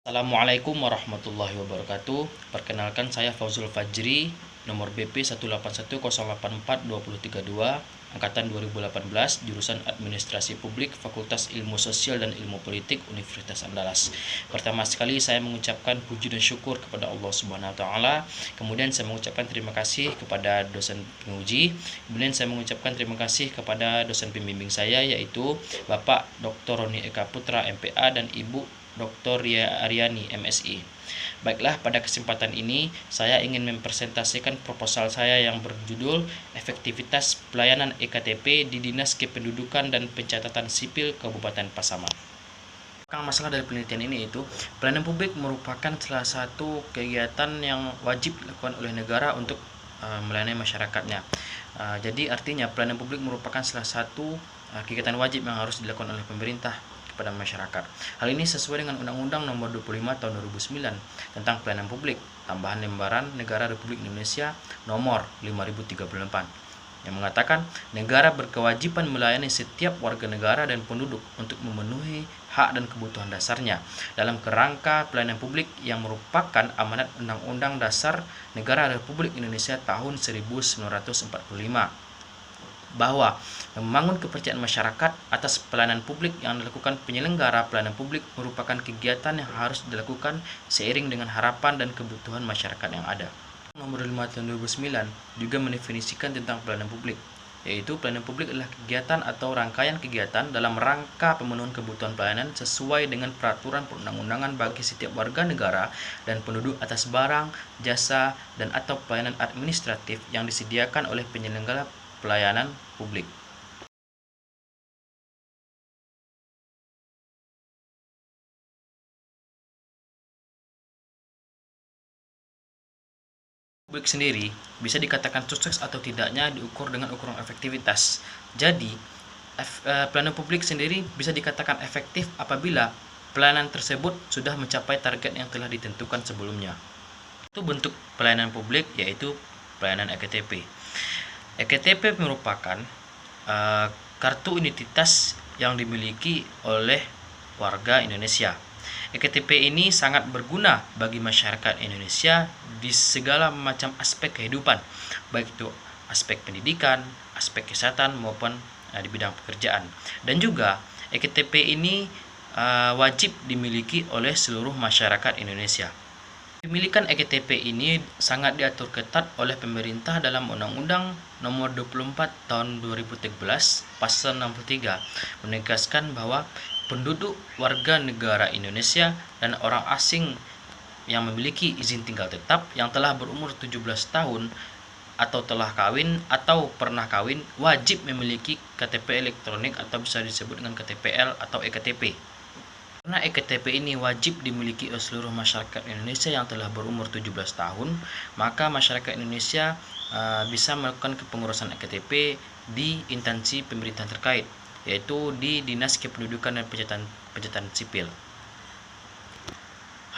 Assalamualaikum warahmatullahi wabarakatuh. Perkenalkan, saya Fauzul Fajri, nomor BP 181084232, angkatan 2018, jurusan Administrasi Publik, Fakultas Ilmu Sosial dan Ilmu Politik, Universitas Andalas. Pertama sekali saya mengucapkan puji dan syukur kepada Allah Subhanahu wa taala. Kemudian saya mengucapkan terima kasih kepada dosen penguji. Kemudian saya mengucapkan terima kasih kepada dosen pembimbing saya, yaitu Bapak Dr. Roni Eka Putra MPA dan Ibu Dr. Ria Aryani MSI. Baiklah, pada kesempatan ini saya ingin mempresentasikan proposal saya yang berjudul Efektivitas Pelayanan EKTP di Dinas Kependudukan dan Pencatatan Sipil Kabupaten Pasaman. Masalah dari penelitian ini itu, pelayanan publik merupakan salah satu kegiatan yang wajib dilakukan oleh negara untuk melayani masyarakatnya. Jadi artinya pelayanan publik merupakan salah satu kegiatan wajib yang harus dilakukan oleh pemerintah kepada masyarakat. Hal ini sesuai dengan Undang-Undang Nomor 25 Tahun 2009 tentang Pelayanan Publik, tambahan lembaran Negara Republik Indonesia Nomor 5038 yang mengatakan negara berkewajiban melayani setiap warga negara dan penduduk untuk memenuhi hak dan kebutuhan dasarnya dalam kerangka pelayanan publik yang merupakan amanat Undang-Undang Dasar Negara Republik Indonesia tahun 1945, bahwa membangun kepercayaan masyarakat atas pelayanan publik yang dilakukan penyelenggara pelayanan publik merupakan kegiatan yang harus dilakukan seiring dengan harapan dan kebutuhan masyarakat yang ada. Nomor 5 tahun 2009 juga mendefinisikan tentang pelayanan publik, yaitu pelayanan publik adalah kegiatan atau rangkaian kegiatan dalam rangka pemenuhan kebutuhan pelayanan sesuai dengan peraturan perundang-undangan bagi setiap warga negara dan penduduk atas barang, jasa, dan atau pelayanan administratif yang disediakan oleh penyelenggara pelayanan publik. Publik sendiri bisa dikatakan sukses atau tidaknya diukur dengan ukuran efektivitas. Jadi, pelayanan publik sendiri bisa dikatakan efektif apabila pelayanan tersebut sudah mencapai target yang telah ditentukan sebelumnya. Itu bentuk pelayanan publik, yaitu pelayanan EKTP. EKTP merupakan kartu identitas yang dimiliki oleh warga Indonesia. EKTP ini sangat berguna bagi masyarakat Indonesia di segala macam aspek kehidupan, baik itu aspek pendidikan, aspek kesehatan maupun di bidang pekerjaan. Dan juga EKTP ini wajib dimiliki oleh seluruh masyarakat Indonesia. Pemilikan EKTP ini sangat diatur ketat oleh pemerintah dalam Undang-Undang Nomor 24 Tahun 2013 Pasal 63 menegaskan bahwa penduduk warga negara Indonesia dan orang asing yang memiliki izin tinggal tetap yang telah berumur 17 tahun atau telah kawin atau pernah kawin wajib memiliki KTP elektronik atau bisa disebut dengan KTPL atau EKTP. Karena EKTP ini wajib dimiliki oleh seluruh masyarakat Indonesia yang telah berumur 17 tahun, maka masyarakat Indonesia bisa melakukan kepengurusan EKTP di instansi pemerintahan terkait, yaitu di Dinas Kependudukan dan Pencatatan Sipil.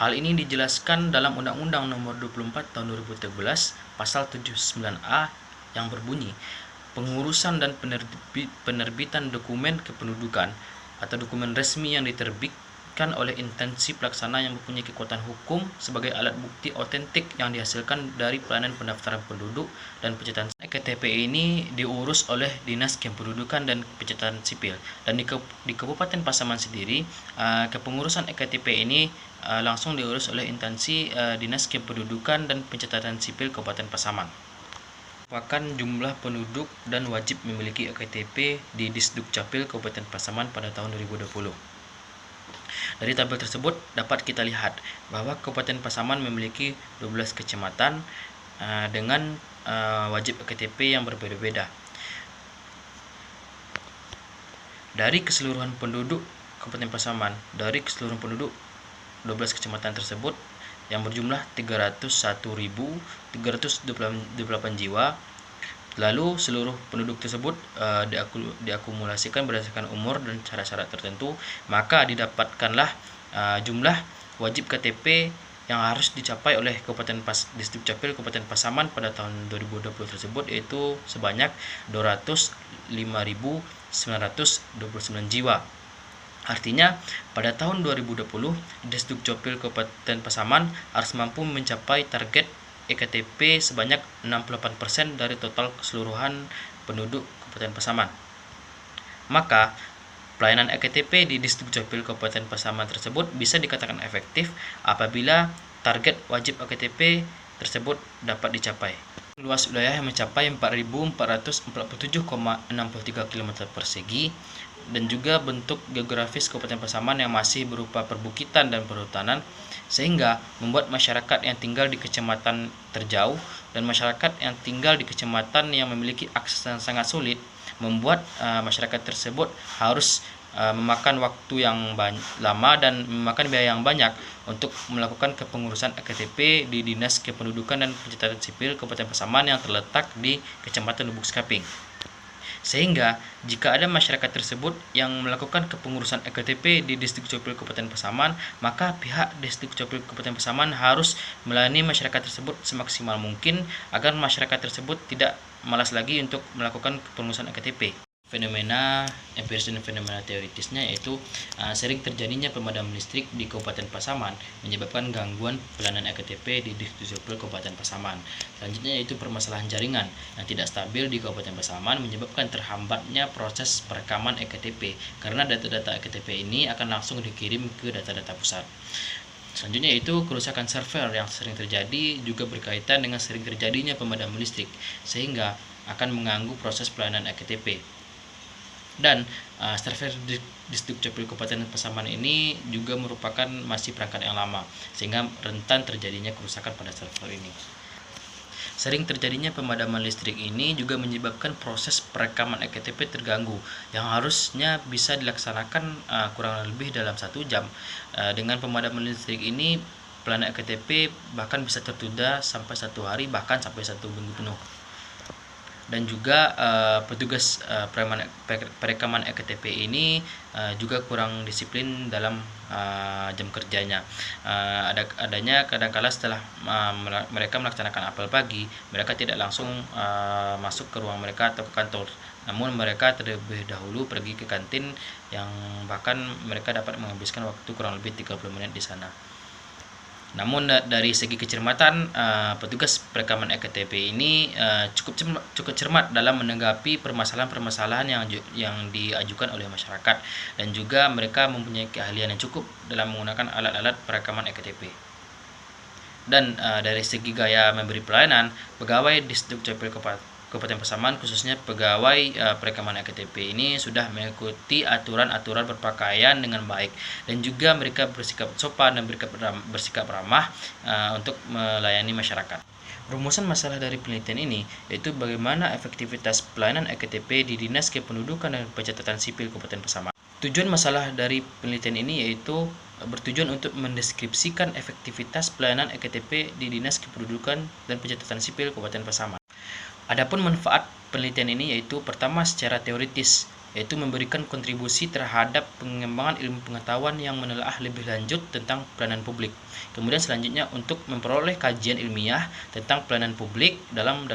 Hal ini dijelaskan dalam Undang-Undang Nomor 24 Tahun 2013 Pasal 79A yang berbunyi, pengurusan dan penerbitan dokumen kependudukan atau dokumen resmi yang diterbitkan oleh instansi pelaksana yang mempunyai kekuatan hukum sebagai alat bukti otentik yang dihasilkan dari pelayanan pendaftaran penduduk dan pencatatan. EKTP ini diurus oleh Dinas Kependudukan dan Pencatatan Sipil, dan di Kabupaten Pasaman sendiri kepengurusan EKTP ini langsung diurus oleh instansi Dinas Kependudukan dan Pencatatan Sipil Kabupaten Pasaman. Merupakan jumlah penduduk dan wajib memiliki EKTP di Disdukcapil Kabupaten Pasaman pada tahun 2020. Dari tabel tersebut dapat kita lihat bahwa Kabupaten Pasaman memiliki 12 kecamatan dengan wajib EKTP yang berbeda-beda. Dari keseluruhan penduduk Kabupaten Pasaman, dari keseluruhan penduduk 12 kecamatan tersebut yang berjumlah 301.328 jiwa. Lalu seluruh penduduk tersebut diakumulasikan berdasarkan umur dan syarat-syarat tertentu, maka didapatkanlah jumlah wajib KTP yang harus dicapai oleh Disdukcapil Kabupaten Pasaman pada tahun 2020 tersebut, yaitu sebanyak 205.929 jiwa. Artinya, pada tahun 2020, Disdukcapil Kabupaten Pasaman harus mampu mencapai target EKTP sebanyak 68% dari total keseluruhan penduduk Kabupaten Pasaman. Maka, pelayanan EKTP di Disdukcapil Kabupaten Pasaman tersebut bisa dikatakan efektif apabila target wajib EKTP tersebut dapat dicapai. Luas wilayah yang mencapai 4.447,63 km persegi dan juga bentuk geografis Kabupaten Pasaman yang masih berupa perbukitan dan perhutanan, sehingga membuat masyarakat yang tinggal di kecamatan terjauh dan masyarakat yang tinggal di kecamatan yang memiliki akses yang sangat sulit membuat masyarakat tersebut harus memakan waktu yang lama dan memakan biaya yang banyak untuk melakukan kepengurusan EKTP di Dinas Kependudukan dan Pencatatan Sipil Kabupaten Pasaman yang terletak di Kecamatan Lubuk Sekaping. Sehingga jika ada masyarakat tersebut yang melakukan kepengurusan EKTP di Disdukcapil Kabupaten Pasaman, maka pihak Disdukcapil Kabupaten Pasaman harus melayani masyarakat tersebut semaksimal mungkin agar masyarakat tersebut tidak malas lagi untuk melakukan kepengurusan EKTP. Fenomena empiris dan fenomena teoritisnya yaitu sering terjadinya pemadaman listrik di Kabupaten Pasaman menyebabkan gangguan pelayanan EKTP di Disdukcapil Kabupaten Pasaman. Selanjutnya yaitu permasalahan jaringan yang tidak stabil di Kabupaten Pasaman menyebabkan terhambatnya proses perekaman EKTP karena data-data EKTP ini akan langsung dikirim ke data-data pusat. Selanjutnya yaitu kerusakan server yang sering terjadi juga berkaitan dengan sering terjadinya pemadaman listrik sehingga akan mengganggu proses pelayanan EKTP. Dan server Disdukcapil Kabupaten Pasaman ini juga merupakan masih perangkat yang lama sehingga rentan terjadinya kerusakan pada server ini. Sering terjadinya pemadaman listrik ini juga menyebabkan proses perekaman EKTP terganggu yang harusnya bisa dilaksanakan kurang lebih dalam 1 jam. Dengan pemadaman listrik ini pelayanan EKTP bahkan bisa tertunda sampai 1 hari bahkan sampai 1 minggu penuh. Dan juga petugas perekaman EKTP ini juga kurang disiplin dalam jam kerjanya. Adanya kadangkala setelah mereka melaksanakan apel pagi, mereka tidak langsung masuk ke ruang mereka atau ke kantor, namun mereka terlebih dahulu pergi ke kantin yang bahkan mereka dapat menghabiskan waktu kurang lebih 30 menit di sana. Namun dari segi kecermatan, petugas perekaman EKTP ini cukup cermat dalam menanggapi permasalahan-permasalahan yang diajukan oleh masyarakat, dan juga mereka mempunyai keahlian yang cukup dalam menggunakan alat-alat perekaman EKTP. Dan dari segi gaya memberi pelayanan, pegawai Disdukcapil Kabupaten Pasaman khususnya pegawai perekaman EKTP ini sudah mengikuti aturan-aturan berpakaian dengan baik dan juga mereka bersikap sopan dan bersikap ramah untuk melayani masyarakat. Rumusan masalah dari penelitian ini yaitu bagaimana efektivitas pelayanan EKTP di Dinas Kependudukan dan Pencatatan Sipil Kabupaten Pasaman. Tujuan masalah dari penelitian ini yaitu bertujuan untuk mendeskripsikan efektivitas pelayanan EKTP di Dinas Kependudukan dan Pencatatan Sipil Kabupaten Pasaman. Adapun manfaat penelitian ini yaitu pertama secara teoritis, yaitu memberikan kontribusi terhadap pengembangan ilmu pengetahuan yang menelaah lebih lanjut tentang pelayanan publik. Kemudian selanjutnya untuk memperoleh kajian ilmiah tentang pelayanan publik dalam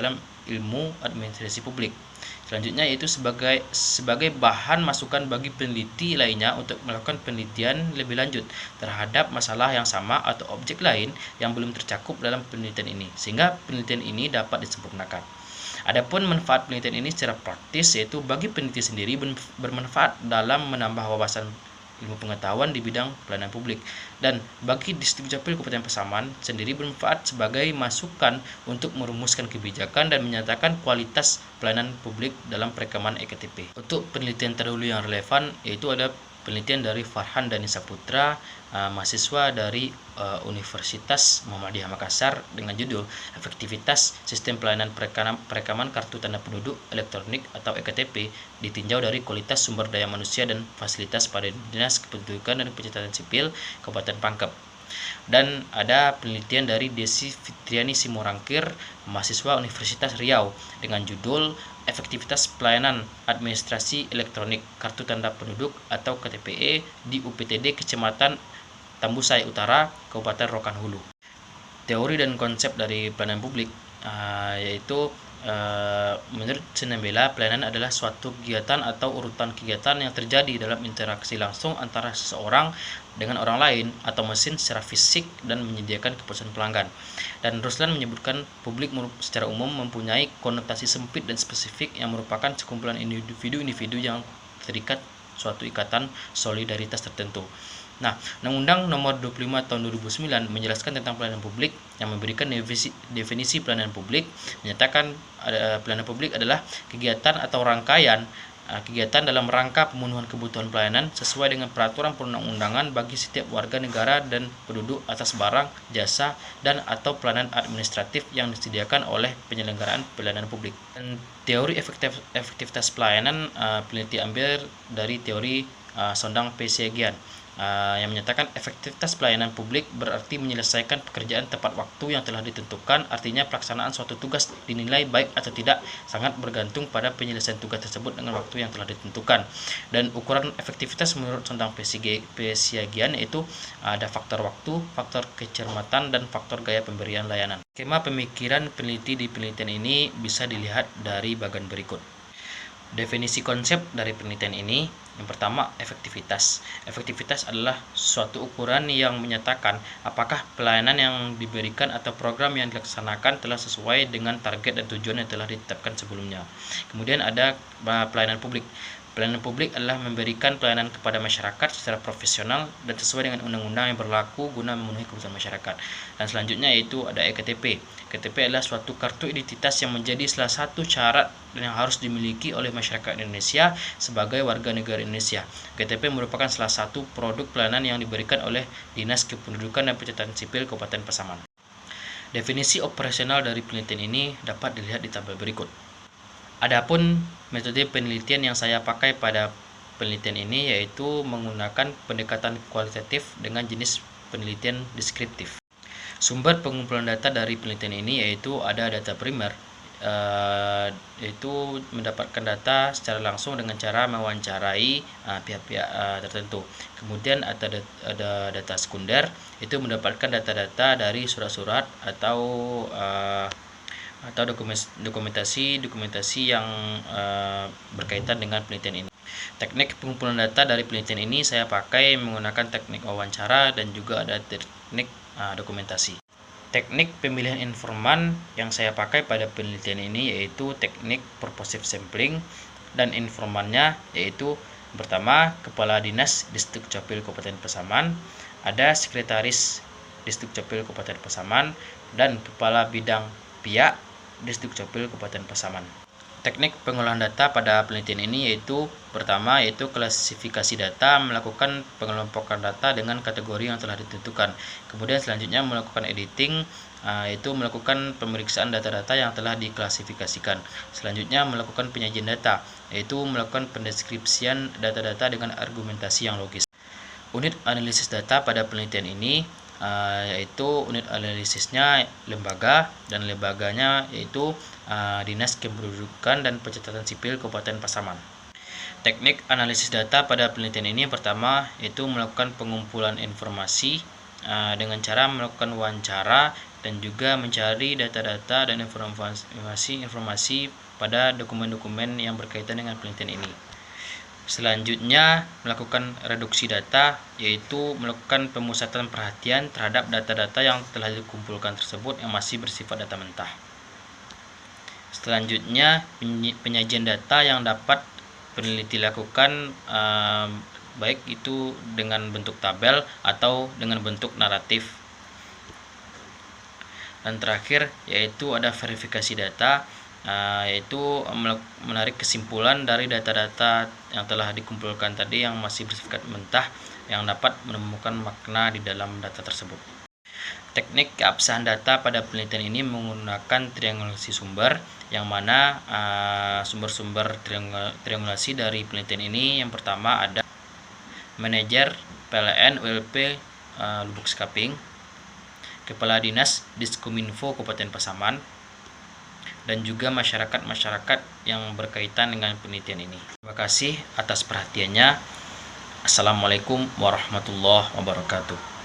ilmu administrasi publik. Selanjutnya yaitu sebagai bahan masukan bagi peneliti lainnya untuk melakukan penelitian lebih lanjut terhadap masalah yang sama atau objek lain yang belum tercakup dalam penelitian ini, sehingga penelitian ini dapat disempurnakan. Adapun manfaat penelitian ini secara praktis yaitu bagi peneliti sendiri bermanfaat dalam menambah wawasan ilmu pengetahuan di bidang pelayanan publik, dan bagi Disdukcapil Kabupaten Pasaman sendiri bermanfaat sebagai masukan untuk merumuskan kebijakan dan menyatakan kualitas pelayanan publik dalam perekaman EKTP. Untuk penelitian terdahulu yang relevan yaitu ada penelitian dari Farhan Dani Saputra, mahasiswa dari Universitas Muhammadiyah Makassar dengan judul Efektivitas Sistem Pelayanan Perekaman Kartu Tanda Penduduk Elektronik atau EKTP ditinjau dari kualitas sumber daya manusia dan fasilitas pada Dinas Kependudukan dan Pencatatan Sipil Kabupaten Pangkep. Dan ada penelitian dari Desi Fitriani Simorangkir, mahasiswa Universitas Riau dengan judul Efektivitas Pelayanan Administrasi Elektronik Kartu Tanda Penduduk atau KTPE di UPTD Kecamatan Tambusai Utara, Kabupaten Rokan Hulu. Teori dan konsep dari pelayanan publik yaitu Menurut Sinambela, pelayanan adalah suatu kegiatan atau urutan kegiatan yang terjadi dalam interaksi langsung antara seseorang dengan orang lain atau mesin secara fisik dan menyediakan kepuasan pelanggan. Dan Ruslan menyebutkan publik secara umum mempunyai konotasi sempit dan spesifik yang merupakan sekumpulan individu-individu yang terikat suatu ikatan solidaritas tertentu. Nah, Undang-Undang Nomor 25 Tahun 2009 menjelaskan tentang pelayanan publik yang memberikan definisi pelayanan publik, menyatakan pelayanan publik adalah kegiatan atau rangkaian kegiatan dalam rangka pemenuhan kebutuhan pelayanan sesuai dengan peraturan perundang-undangan bagi setiap warga negara dan penduduk atas barang, jasa, dan atau pelayanan administratif yang disediakan oleh penyelenggaraan pelayanan publik. Dan teori efektivitas pelayanan peneliti ambil dari teori Sondang Pesyagian yang menyatakan efektivitas pelayanan publik berarti menyelesaikan pekerjaan tepat waktu yang telah ditentukan. Artinya pelaksanaan suatu tugas dinilai baik atau tidak sangat bergantung pada penyelesaian tugas tersebut dengan waktu yang telah ditentukan. Dan ukuran efektivitas menurut Sondang Pesyagian yaitu ada faktor waktu, faktor kecermatan, dan faktor gaya pemberian layanan. Skema pemikiran peneliti di penelitian ini bisa dilihat dari bagian berikut. Definisi konsep dari penelitian ini, yang pertama, efektivitas. Efektivitas adalah suatu ukuran yang menyatakan apakah pelayanan yang diberikan atau program yang dilaksanakan telah sesuai dengan target dan tujuan yang telah ditetapkan sebelumnya. Kemudian ada pelayanan publik. Pelayanan publik adalah memberikan pelayanan kepada masyarakat secara profesional dan sesuai dengan undang-undang yang berlaku guna memenuhi kebutuhan masyarakat. Dan selanjutnya yaitu ada EKTP. KTP adalah suatu kartu identitas yang menjadi salah satu syarat yang harus dimiliki oleh masyarakat Indonesia sebagai warga negara Indonesia. KTP merupakan salah satu produk pelayanan yang diberikan oleh Dinas Kependudukan dan Pencatatan Sipil Kabupaten Pasaman. Definisi operasional dari penelitian ini dapat dilihat di tabel berikut. Adapun metode penelitian yang saya pakai pada penelitian ini yaitu menggunakan pendekatan kualitatif dengan jenis penelitian deskriptif. Sumber pengumpulan data dari penelitian ini yaitu ada data primer, yaitu mendapatkan data secara langsung dengan cara mewawancarai pihak-pihak tertentu. Kemudian ada data sekunder, itu mendapatkan data-data dari surat-surat atau dokumentasi yang berkaitan dengan penelitian ini. Teknik pengumpulan data dari penelitian ini saya pakai menggunakan teknik wawancara dan juga ada teknik dokumentasi. Teknik pemilihan informan yang saya pakai pada penelitian ini yaitu teknik purposive sampling, dan informannya yaitu pertama Kepala Dinas Disdukcapil Kabupaten Pasaman, ada Sekretaris Disdukcapil Kabupaten Pasaman, dan Kepala Bidang Pihak Disdukcapil Kabupaten Pasaman. Teknik pengolahan data pada penelitian ini yaitu pertama yaitu klasifikasi data, melakukan pengelompokan data dengan kategori yang telah ditentukan. Kemudian selanjutnya melakukan editing, yaitu melakukan pemeriksaan data-data yang telah diklasifikasikan. Selanjutnya melakukan penyajian data, yaitu melakukan pendeskripsian data-data dengan argumentasi yang logis. Unit analisis data pada penelitian ini yaitu unit analisisnya lembaga, dan lembaganya yaitu Dinas Kependudukan dan Pencatatan Sipil Kabupaten Pasaman. Teknik analisis data pada penelitian ini pertama yaitu melakukan pengumpulan informasi dengan cara melakukan wawancara dan juga mencari data-data dan informasi pada dokumen-dokumen yang berkaitan dengan penelitian ini. Selanjutnya melakukan reduksi data, yaitu melakukan pemusatan perhatian terhadap data-data yang telah dikumpulkan tersebut yang masih bersifat data mentah. Selanjutnya penyajian data yang dapat peneliti lakukan baik itu dengan bentuk tabel atau dengan bentuk naratif. Dan terakhir yaitu ada verifikasi data, yaitu menarik kesimpulan dari data-data yang telah dikumpulkan tadi yang masih bersifat mentah yang dapat menemukan makna di dalam data tersebut. Teknik keabsahan data pada penelitian ini menggunakan triangulasi sumber, yang mana sumber-sumber triangulasi dari penelitian ini yang pertama ada manajer PLN ULP Lubuk Sekaping, Kepala Dinas Diskominfo Kabupaten Pasaman, dan juga masyarakat-masyarakat yang berkaitan dengan penelitian ini. Terima kasih atas perhatiannya. Assalamualaikum warahmatullahi wabarakatuh.